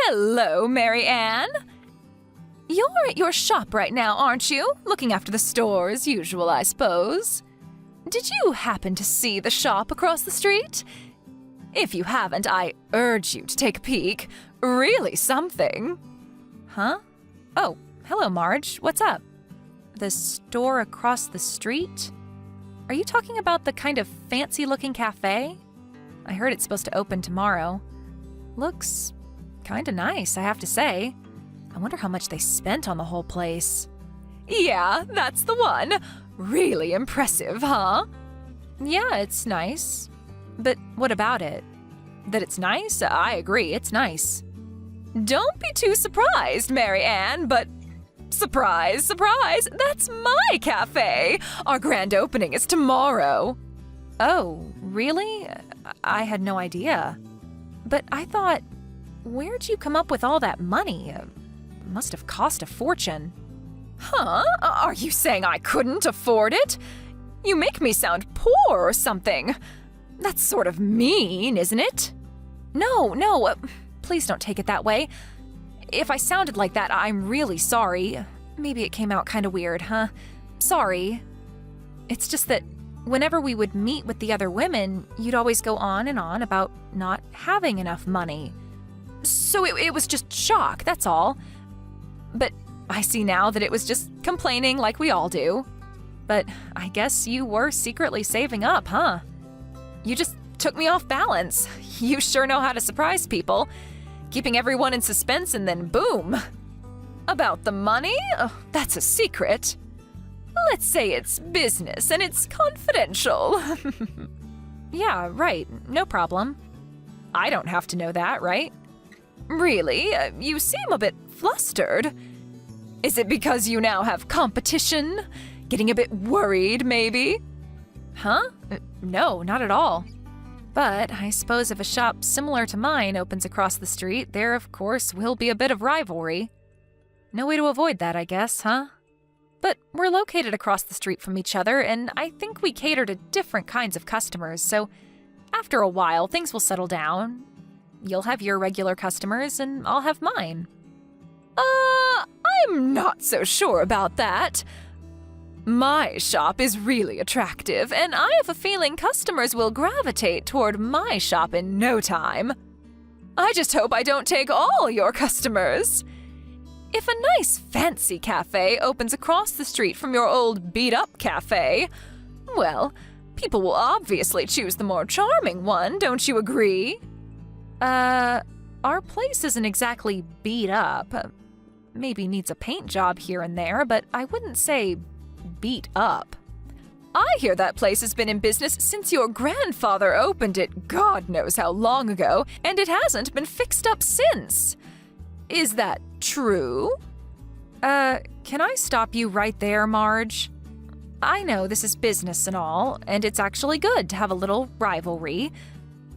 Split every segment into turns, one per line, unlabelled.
Hello, Mary Ann. You're at your shop right now, aren't you? Looking after the store as usual, I suppose. Did you happen to see the shop across the street? If you haven't, I urge you to take a peek. Really something. Huh? Oh, hello, Marge. What's up? The store across the street? Are you talking about the kind of fancy-looking cafe? I heard it's supposed to open tomorrow. Looks kinda nice, I have to say. I wonder how much they spent on the whole place. Yeah, that's the one. Really impressive, huh? Yeah, it's nice. But what about it? That it's nice? I agree, it's nice. Don't be too surprised, Mary Ann, but surprise, surprise, that's my cafe. Our grand opening is tomorrow. Oh, really? I had no idea. But I thought, where'd you come up with all that money? It must have cost a fortune. Huh? Are you saying I couldn't afford it? You make me sound poor or something. That's sort of mean, isn't it? No, please don't take it that way. If I sounded like that, I'm really sorry. Maybe it came out kind of weird, huh? Sorry. It's just that whenever we would meet with the other women, you'd always go on and on about not having enough money. So it was just shock, that's all. But I see now that it was just complaining like we all do. But I guess you were secretly saving up, huh? You just took me off balance. You sure know how to surprise people, keeping everyone in suspense and then boom. About the money? Oh, that's a secret. Let's say it's business and it's confidential. Yeah, right. No problem. I don't have to know that, right? Really? You seem a bit flustered. Is it because you now have competition? Getting a bit worried, maybe? Huh? No, not at all. But I suppose if a shop similar to mine opens across the street, there, of course, will be a bit of rivalry. No way to avoid that, I guess, huh? But we're located across the street from each other, and I think we cater to different kinds of customers, so after a while, things will settle down. You'll have your regular customers, and I'll have mine. I'm not so sure about that. My shop is really attractive, and I have a feeling customers will gravitate toward my shop in no time. I just hope I don't take all your customers. If a nice fancy cafe opens across the street from your old beat-up cafe, well, people will obviously choose the more charming one, don't you agree? Our place isn't exactly beat up. Maybe needs a paint job here and there, but I wouldn't say beat up. I hear that place has been in business since your grandfather opened it God knows how long ago, and it hasn't been fixed up since. Is that true? Can I stop you right there, Marge? I know this is business and all, and it's actually good to have a little rivalry.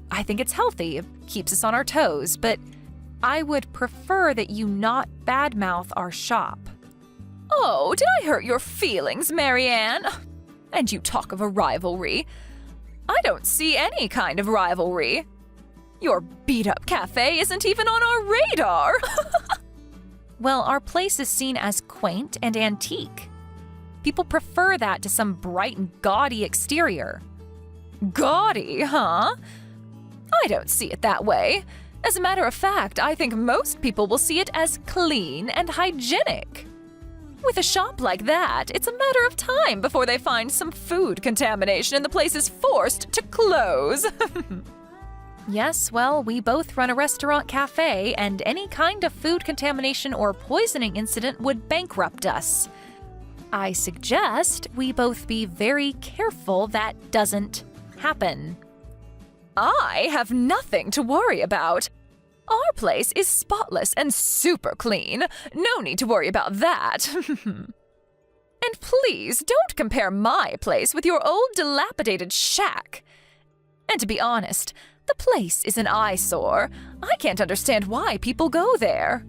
I think it's healthy, it keeps us on our toes, but I would prefer that you not badmouth our shop. Oh, did I hurt your feelings, Mary Ann? And you talk of a rivalry. I don't see any kind of rivalry. Your beat-up cafe isn't even on our radar. Well, our place is seen as quaint and antique. People prefer that to some bright and gaudy exterior. Gaudy, huh? I don't see it that way. As a matter of fact, I think most people will see it as clean and hygienic. With a shop like that, it's a matter of time before they find some food contamination and the place is forced to close. Yes, well, we both run a restaurant cafe, and any kind of food contamination or poisoning incident would bankrupt us. I suggest we both be very careful that doesn't happen. I have nothing to worry about. Our place is spotless and super clean. No need to worry about that. And please don't compare my place with your old dilapidated shack. And to be honest, the place is an eyesore. I can't understand why people go there.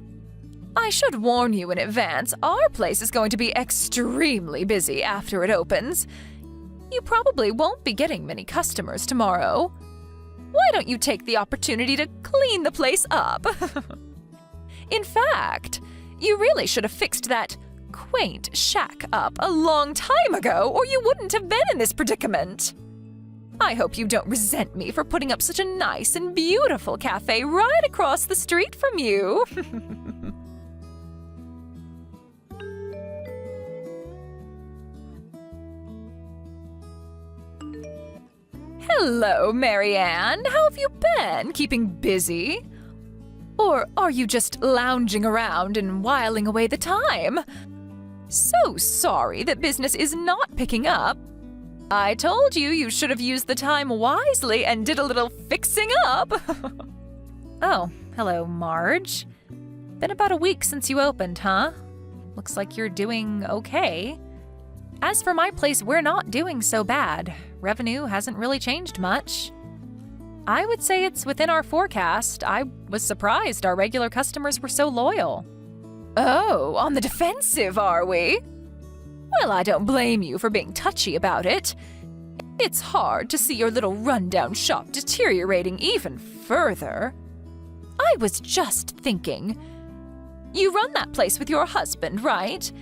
I should warn you in advance, our place is going to be extremely busy after it opens. You probably won't be getting many customers tomorrow. Why don't you take the opportunity to clean the place up? In fact, you really should have fixed that quaint shack up a long time ago, or you wouldn't have been in this predicament. I hope you don't resent me for putting up such a nice and beautiful cafe right across the street from you. Hello, Marianne. How have you been? Keeping busy? Or are you just lounging around and whiling away the time? So sorry that business is not picking up. I told you you should have used the time wisely and did a little fixing up. Oh, hello, Marge. Been about a week since you opened, huh? Looks like you're doing okay. As for my place, we're not doing so bad. Revenue hasn't really changed much. I would say it's within our forecast. I was surprised our regular customers were so loyal. Oh, on the defensive, are we? Well, I don't blame you for being touchy about it. It's hard to see your little rundown shop deteriorating even further. I was just thinking, you run that place with your husband, right?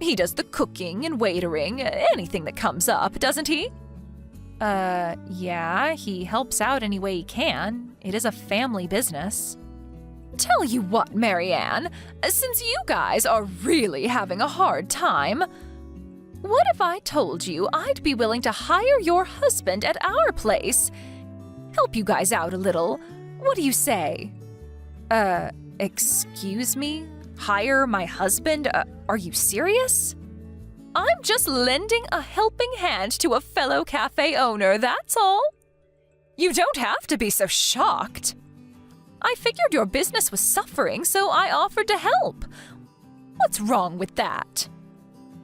He does the cooking and waitering, anything that comes up, doesn't he? Yeah, he helps out any way he can. It is a family business. Tell you what, Marianne, since you guys are really having a hard time, what if I told you I'd be willing to hire your husband at our place? Help you guys out a little. What do you say? Excuse me? Hire my husband? Are you serious? I'm just lending a helping hand to a fellow cafe owner, that's all. You don't have to be so shocked. I figured your business was suffering, so I offered to help. What's wrong with that?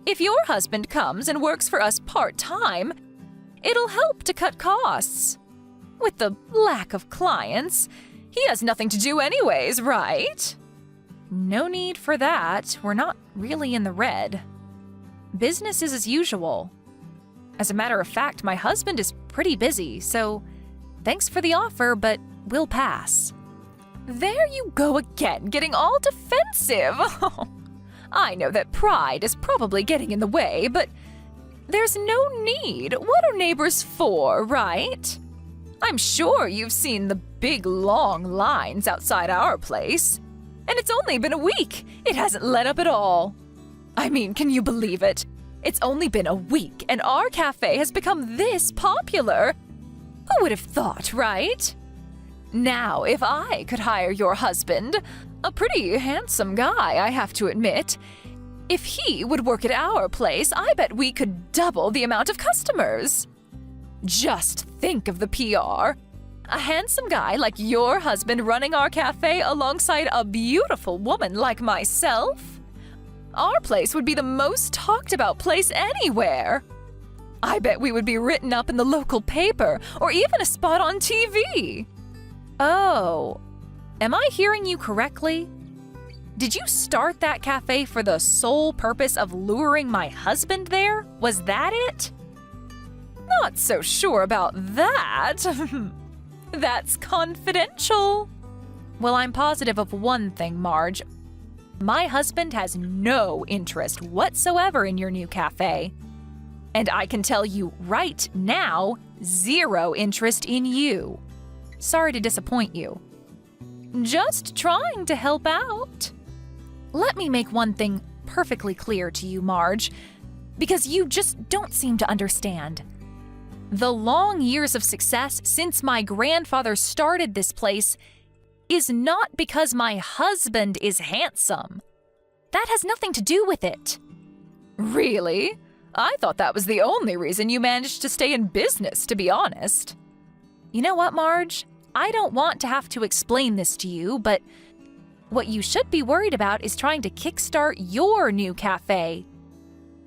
If your husband comes and works for us part-time, it'll help to cut costs. With the lack of clients, he has nothing to do anyways, right? No need for that. We're not really in the red. Business is as usual. As a matter of fact, my husband is pretty busy, so thanks for the offer, but we'll pass. There you go again, getting all defensive. I know that pride is probably getting in the way, but there's no need. What are neighbors for, right? I'm sure you've seen the big long lines outside our place. And it's only been a week. It hasn't let up at all. I mean, can you believe it? It's only been a week and our cafe has become this popular. Who would have thought, right? Now, if I could hire your husband, a pretty handsome guy, I have to admit, if he would work at our place, I bet we could double the amount of customers. Just think of the PR. A handsome guy like your husband running our cafe alongside a beautiful woman like myself. Our place would be the most talked about place anywhere. I bet we would be written up in the local paper or even a spot on TV. Oh, am I hearing you correctly? Did you start that cafe for the sole purpose of luring my husband there? Was that it? Not so sure about that. That's confidential. Well, I'm positive of one thing, Marge. My husband has no interest whatsoever in your new cafe. And I can tell you right now, zero interest in you. Sorry to disappoint you. Just trying to help out. Let me make one thing perfectly clear to you, Marge, because you just don't seem to understand. The long years of success since my grandfather started this place is not because my husband is handsome. That has nothing to do with it. Really? I thought that was the only reason you managed to stay in business, to be honest. You know what, Marge? I don't want to have to explain this to you, but what you should be worried about is trying to kickstart your new cafe,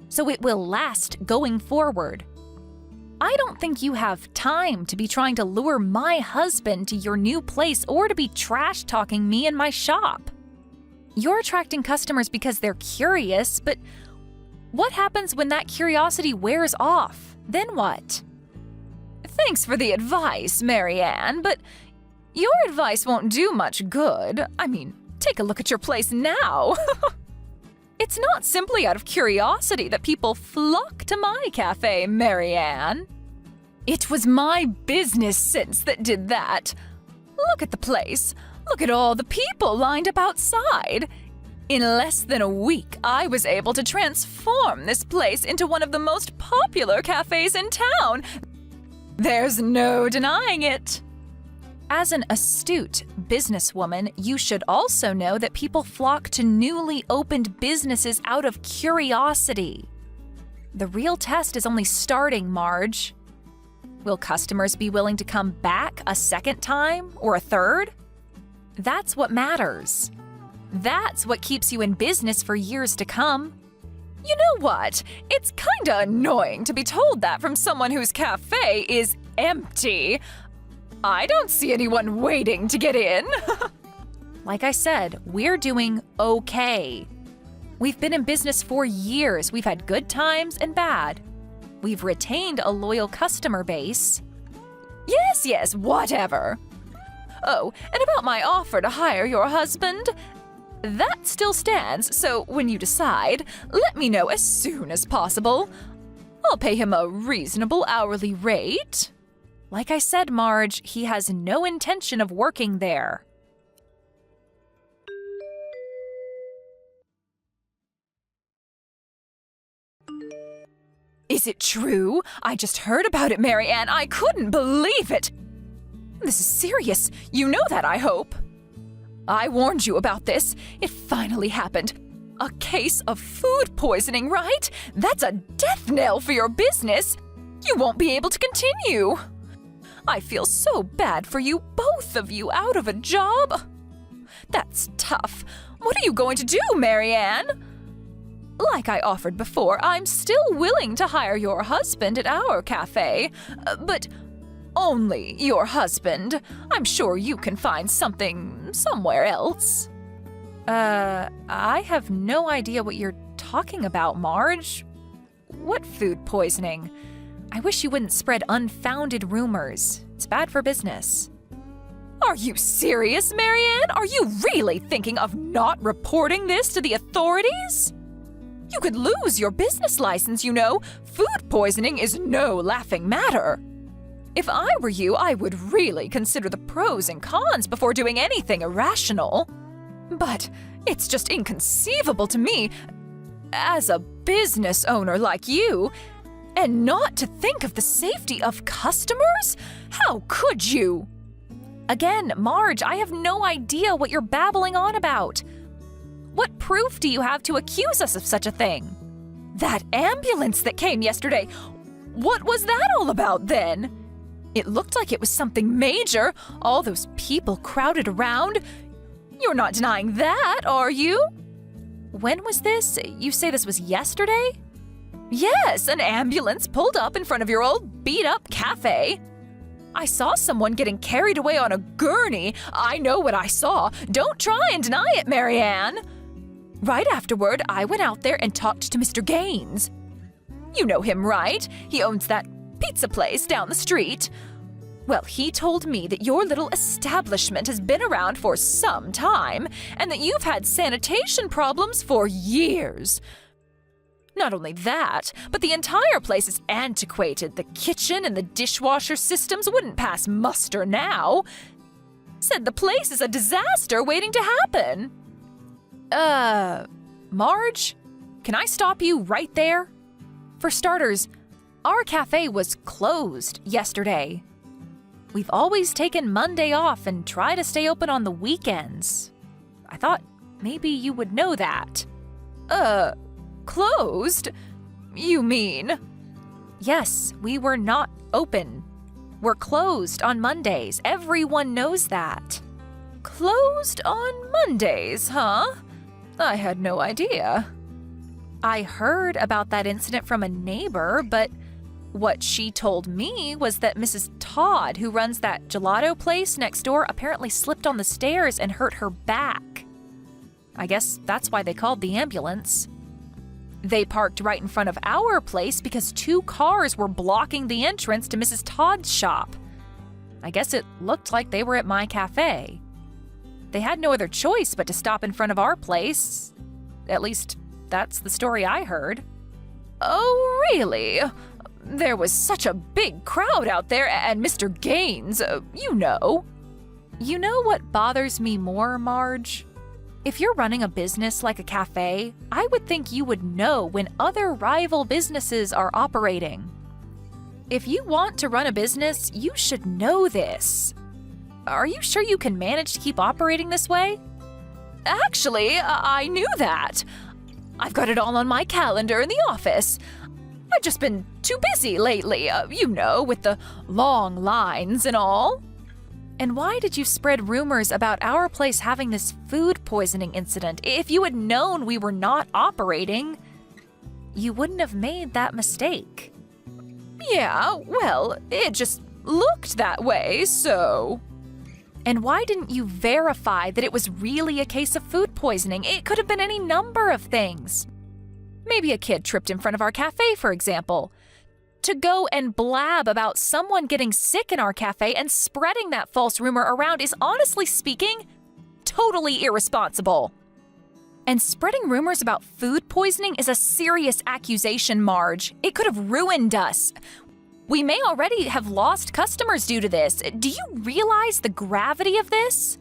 so it will last going forward. I don't think you have time to be trying to lure my husband to your new place or to be trash-talking me in my shop. You're attracting customers because they're curious, but what happens when that curiosity wears off? Then what? Thanks for the advice, Marianne, but your advice won't do much good. I mean, Take a look at your place now. It's not simply out of curiosity that people flock to my cafe, Marianne. It was my business sense that did that. Look at the place. Look at all the people lined up outside. In less than a week, I was able to transform this place into one of the most popular cafes in town. There's no denying it. As an astute businesswoman, you should also know that people flock to newly opened businesses out of curiosity. The real test is only starting, Marge. Will customers be willing to come back a second time or a third? That's what matters. That's what keeps you in business for years to come. You know what? It's kinda annoying to be told that from someone whose cafe is empty. I don't see anyone waiting to get in. Like I said, we're doing okay. We've been in business for years. We've had good times and bad. We've retained a loyal customer base. Yes, whatever. Oh, and about my offer to hire your husband, that still stands, so when you decide, let me know as soon as possible. I'll pay him a reasonable hourly rate. Like I said, Marge, he has no intention of working there. Is it true? I just heard about it, Marianne. I couldn't believe it. This is serious. You know that, I hope. I warned you about this. It finally happened. A case of food poisoning, right? That's a death knell for your business. You won't be able to continue. I feel so bad for you, both of you, out of a job. That's tough. What are you going to do, Marianne? Like I offered before, I'm still willing to hire your husband at our cafe, but only your husband. I'm sure you can find something somewhere else. I have no idea what you're talking about, Marge. What food poisoning? I wish you wouldn't spread unfounded rumors. It's bad for business. Are you serious, Marianne? Are you really thinking of not reporting this to the authorities? You could lose your business license, you know. Food poisoning is no laughing matter. If I were you, I would really consider the pros and cons before doing anything irrational. But it's just inconceivable to me, as a business owner like you, and not to think of the safety of customers? How could you? Again, Marge, I have no idea what you're babbling on about. What proof do you have to accuse us of such a thing? That ambulance that came yesterday, what was that all about then? It looked like it was something major. All those people crowded around. You're not denying that, are you? When was this? You say this was yesterday? Yes, an ambulance pulled up in front of your old beat-up cafe. I saw someone getting carried away on a gurney. I know what I saw. Don't try and deny it, Marianne. Right afterward, I went out there and talked to Mr. Gaines. You know him, right? He owns that pizza place down the street. Well, he told me that your little establishment has been around for some time and that you've had sanitation problems for years. Not only that, but the entire place is antiquated. The kitchen and the dishwasher systems wouldn't pass muster now. Said the place is a disaster waiting to happen. Marge, can I stop you right there? For starters, our cafe was closed yesterday. We've always taken Monday off and try to stay open on the weekends. I thought maybe you would know that. Closed? You mean? Yes, we were not open. We're closed on Mondays. Everyone knows that. Closed on Mondays, huh? I had no idea. I heard about that incident from a neighbor, but what she told me was that Mrs. Todd, who runs that gelato place next door, apparently slipped on the stairs and hurt her back. I guess that's why they called the ambulance. They parked right in front of our place because 2 cars were blocking the entrance to Mrs. Todd's shop. I guess it looked like they were at my cafe. They had no other choice but to stop in front of our place. At least, that's the story I heard. Oh, really? There was such a big crowd out there, and Mr. Gaines, you know. You know what bothers me more, Marge? If you're running a business like a cafe, I would think you would know when other rival businesses are operating. If you want to run a business, you should know this. Are you sure you can manage to keep operating this way? Actually, I knew that. I've got it all on my calendar in the office. I've just been too busy lately, you know, with the long lines and all. And why did you spread rumors about our place having this food poisoning incident? If you had known we were not operating, you wouldn't have made that mistake. Yeah, well, it just looked that way, so. And why didn't you verify that it was really a case of food poisoning? It could have been any number of things. Maybe a kid tripped in front of our cafe, for example. To go and blab about someone getting sick in our cafe and spreading that false rumor around is, honestly speaking, totally irresponsible. And spreading rumors about food poisoning is a serious accusation, Marge. It could have ruined us. We may already have lost customers due to this. Do you realize the gravity of this?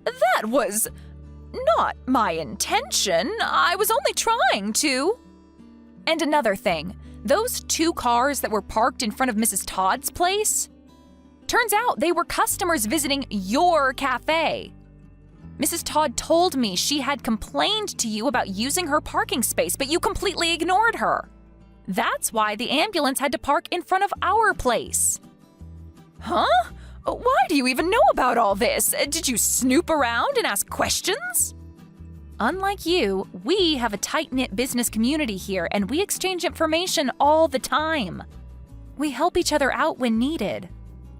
That was not my intention. I was only trying to. And another thing. Those 2 cars that were parked in front of Mrs. Todd's place? Turns out they were customers visiting your cafe. Mrs. Todd told me she had complained to you about using her parking space, but you completely ignored her. That's why the ambulance had to park in front of our place. Huh? Why do you even know about all this? Did you snoop around and ask questions? Unlike you, we have a tight-knit business community here, and we exchange information all the time. We help each other out when needed.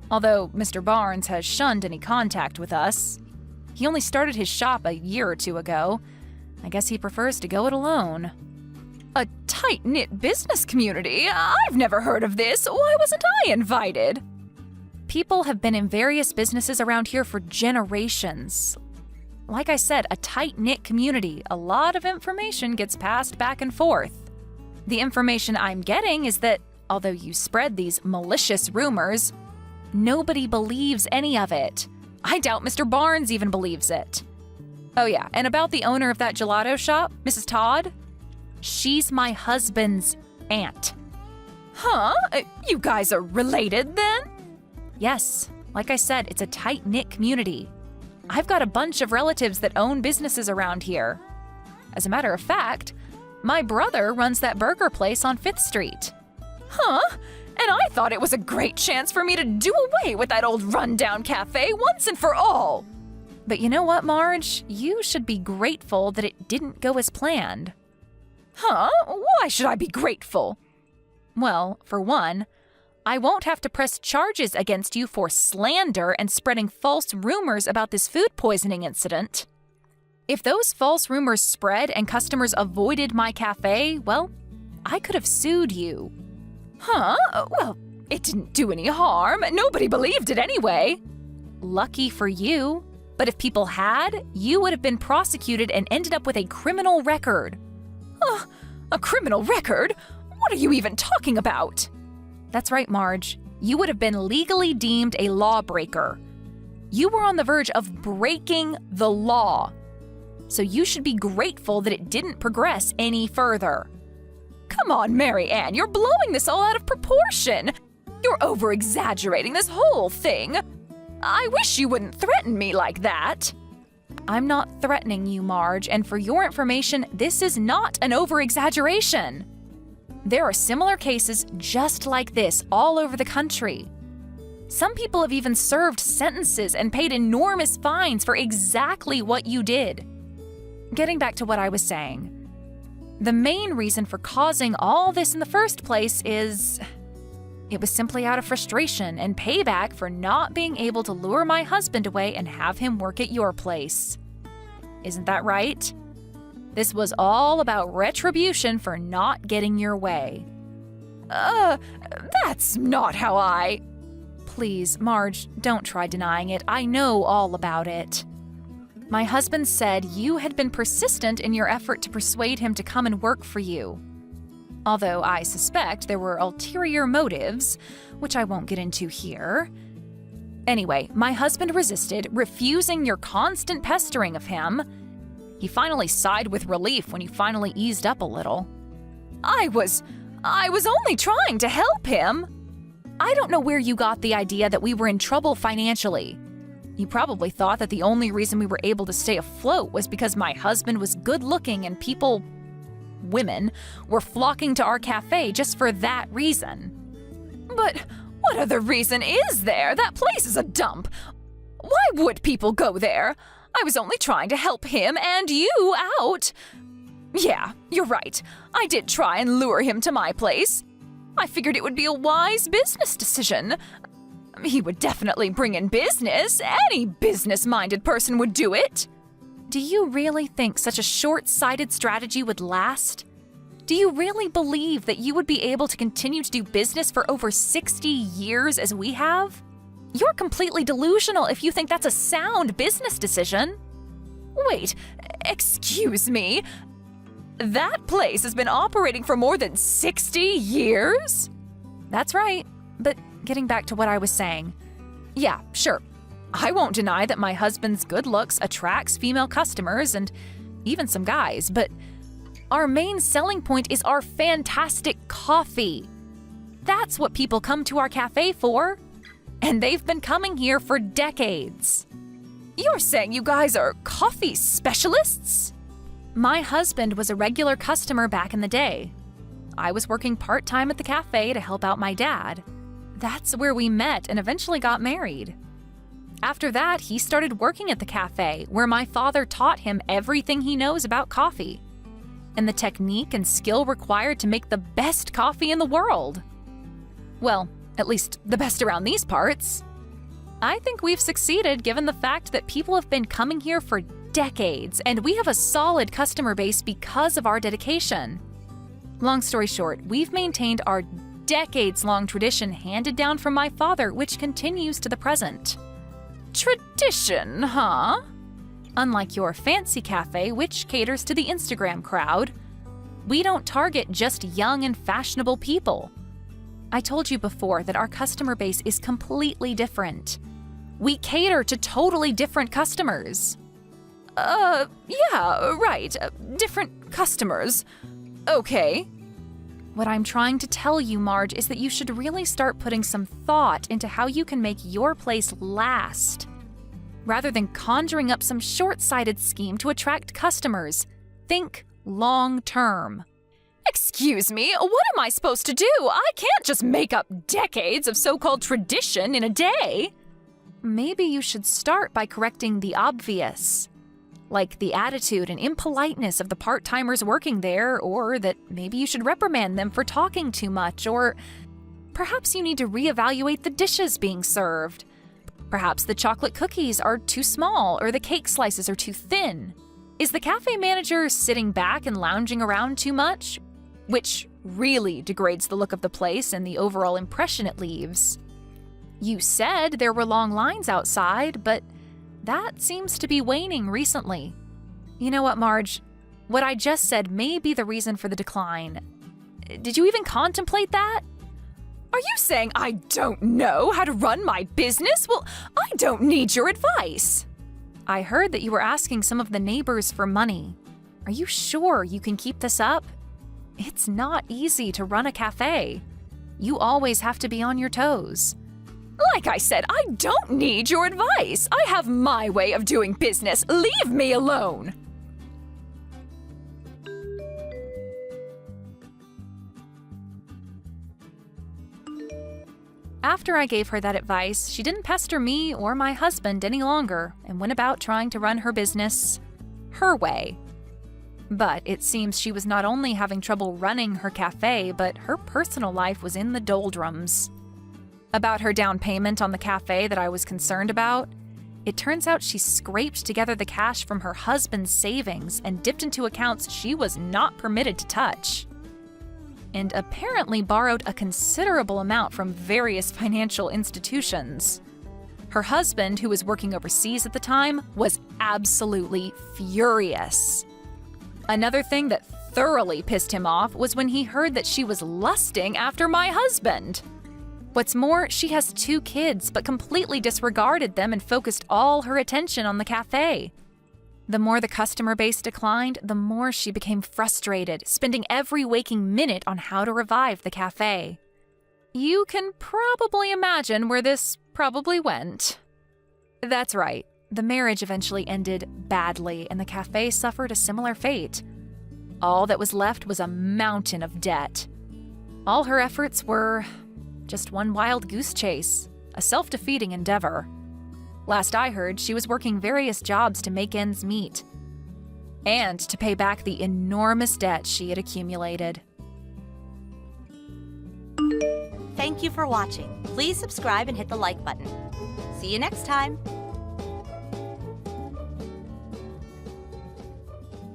Although Mr. Barnes has shunned any contact with us. He only started his shop a year or 2 ago. I guess he prefers to go it alone. A tight-knit business community? I've never heard of this. Why wasn't I invited? People have been in various businesses around here for generations. Like I said, a tight-knit community. A lot of information gets passed back and forth. The information I'm getting is that, although you spread these malicious rumors, nobody believes any of it. I doubt Mr. Barnes even believes it. Oh yeah, and about the owner of that gelato shop, Mrs. Todd? She's my husband's aunt. Huh? You guys are related then? Yes. Like I said, it's a tight-knit community. I've got a bunch of relatives that own businesses around here. As a matter of fact, my brother runs that burger place on 5th Street. Huh? And I thought it was a great chance for me to do away with that old rundown cafe once and for all. But you know what, Marge? You should be grateful that it didn't go as planned. Huh? Why should I be grateful? Well, for one, I won't have to press charges against you for slander and spreading false rumors about this food poisoning incident. If those false rumors spread and customers avoided my cafe, well, I could have sued you. Huh? Well, it didn't do any harm. Nobody believed it anyway. Lucky for you. But if people had, you would have been prosecuted and ended up with a criminal record. A criminal record? What are you even talking about? That's right, Marge. You would have been legally deemed a lawbreaker. You were on the verge of breaking the law. So you should be grateful that it didn't progress any further. Come on, Mary Ann, you're blowing this all out of proportion. You're over-exaggerating this whole thing. I wish you wouldn't threaten me like that. I'm not threatening you, Marge, and for your information, this is not an over-exaggeration. There are similar cases just like this all over the country. Some people have even served sentences and paid enormous fines for exactly what you did. Getting back to what I was saying, the main reason for causing all this in the first place is it was simply out of frustration and payback for not being able to lure my husband away and have him work at your place. Isn't that right? This was all about retribution for not getting your way. That's not how I… Please, Marge, don't try denying it. I know all about it. My husband said you had been persistent in your effort to persuade him to come and work for you. Although I suspect there were ulterior motives, which I won't get into here. Anyway, my husband resisted, refusing your constant pestering of him. He finally sighed with relief when you finally eased up a little. I was only trying to help him. I don't know where you got the idea that we were in trouble financially. You probably thought that the only reason we were able to stay afloat was because my husband was good-looking and women, were flocking to our cafe just for that reason. But what other reason is there? That place is a dump. Why would people go there? I was only trying to help him and you out. Yeah, you're right. I did try and lure him to my place. I figured it would be a wise business decision. He would definitely bring in business. Any business-minded person would do it. Do you really think such a short-sighted strategy would last? Do you really believe that you would be able to continue to do business for over 60 years as we have? You're completely delusional if you think that's a sound business decision. Wait, excuse me? That place has been operating for more than 60 years? That's right, but getting back to what I was saying. Yeah, sure. I won't deny that my husband's good looks attracts female customers and even some guys, but our main selling point is our fantastic coffee. That's what people come to our cafe for, and they've been coming here for decades. You're saying you guys are coffee specialists? My husband was a regular customer back in the day. I was working part-time at the cafe to help out my dad. That's where we met and eventually got married. After that, he started working at the cafe, where my father taught him everything he knows about coffee and the technique and skill required to make the best coffee in the world. Well, at least the best around these parts. I think we've succeeded given the fact that people have been coming here for decades, and we have a solid customer base because of our dedication. Long story short, we've maintained our decades-long tradition handed down from my father, which continues to the present. Tradition, huh? Unlike your fancy cafe, which caters to the Instagram crowd, we don't target just young and fashionable people. I told you before that our customer base is completely different. We cater to totally different customers. Yeah, right. Different customers. Okay. What I'm trying to tell you, Marge, is that you should really start putting some thought into how you can make your place last. Rather than conjuring up some short-sighted scheme to attract customers, think long-term. Excuse me, what am I supposed to do? I can't just make up decades of so-called tradition in a day. Maybe you should start by correcting the obvious, like the attitude and impoliteness of the part-timers working there, or that maybe you should reprimand them for talking too much, or perhaps you need to reevaluate the dishes being served. Perhaps the chocolate cookies are too small or the cake slices are too thin. Is the cafe manager sitting back and lounging around too much? Which really degrades the look of the place and the overall impression it leaves. You said there were long lines outside, but that seems to be waning recently. You know what, Marge? What I just said may be the reason for the decline. Did you even contemplate that? Are you saying I don't know how to run my business? Well, I don't need your advice. I heard that you were asking some of the neighbors for money. Are you sure you can keep this up? It's not easy to run a cafe. You always have to be on your toes. Like I said, I don't need your advice. I have my way of doing business. Leave me alone. After I gave her that advice, she didn't pester me or my husband any longer and went about trying to run her business her way. But it seems she was not only having trouble running her cafe, but her personal life was in the doldrums. About her down payment on the cafe that I was concerned about, it turns out she scraped together the cash from her husband's savings and dipped into accounts she was not permitted to touch, and apparently borrowed a considerable amount from various financial institutions. Her husband, who was working overseas at the time, was absolutely furious. Another thing that thoroughly pissed him off was when he heard that she was lusting after my husband. What's more, she has 2 kids, but completely disregarded them and focused all her attention on the cafe. The more the customer base declined, the more she became frustrated, spending every waking minute on how to revive the cafe. You can probably imagine where this probably went. That's right, the marriage eventually ended badly, and the cafe suffered a similar fate. All that was left was a mountain of debt. All her efforts were just one wild goose chase, a self-defeating endeavor. Last I heard, she was working various jobs to make ends meet, and to pay back the enormous debt she had accumulated.
Thank you for watching. Please subscribe and hit the like button. See you next time.